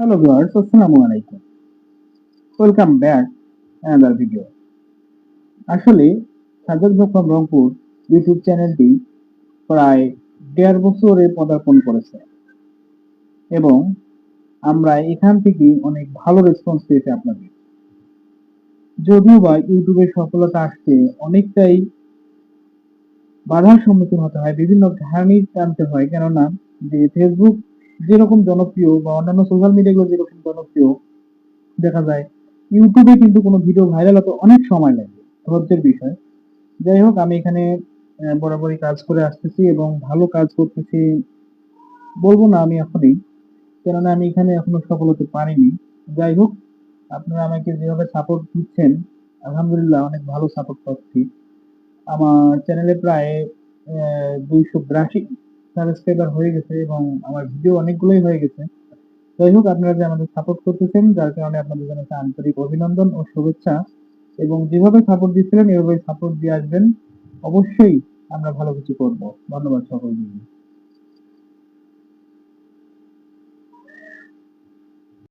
Hello viewers, Assalamu alaikum. Welcome back another video. আসলে সাজেক জখম Rangpur YouTube চ্যানেলটি প্রায় 1.5 বছরে পদার্পণ করেছে এবং আমরা এখান থেকে অনেক ভালো রেসপন্স পেয়েছি আপনাদের। যদিও বা ইউটিউবের সফলতা আসতে অনেকটাই বাধার সম্মুখীন হতে হয়, বিভিন্ন ঘানি টানতে হয়, কেননা যে ফেসবুক যেরকম জনপ্রিয় বা অন্যান্য সোশ্যাল মিডিয়াগুলো যেরকম জনপ্রিয় দেখা যায়, ইউটিউবে কিন্তু কোনো ভিডিও ভাইরাল হতে অনেক সময় লাগে, ধৈর্যের বিষয়। যাই হোক, আমি এখানে বরাবরই কাজ করে আসতেছি এবং ভালো কাজ করতেছি বলবো না আমি এখনই, কেননা আমি এখানে এখনো সফল হতে পারিনি। যাই হোক, আপনারা আমাকে যেভাবে সাপোর্ট দিচ্ছেন, আলহামদুলিল্লাহ অনেক ভালো সাপোর্ট পাচ্ছি। আমার চ্যানেলে প্রায় 282 সাবস্ক্রাইবার হয়ে গেছে এবং আমার ভিডিও অনেকগুলোই হয়ে গেছে। যাই হোক, আপনারা যে আমাদের সাপোর্ট করতেছেন, যার কারণে আপনাদের জানাচ্ছি আন্তরিক অভিনন্দন ও শুভেচ্ছা। এবং যেভাবে সাপোর্ট দিচ্ছিলেন এভাবে সাপোর্ট দিয়ে আসবেন, অবশ্যই আমরা ভালো কিছু করব। ধন্যবাদ সকলকে।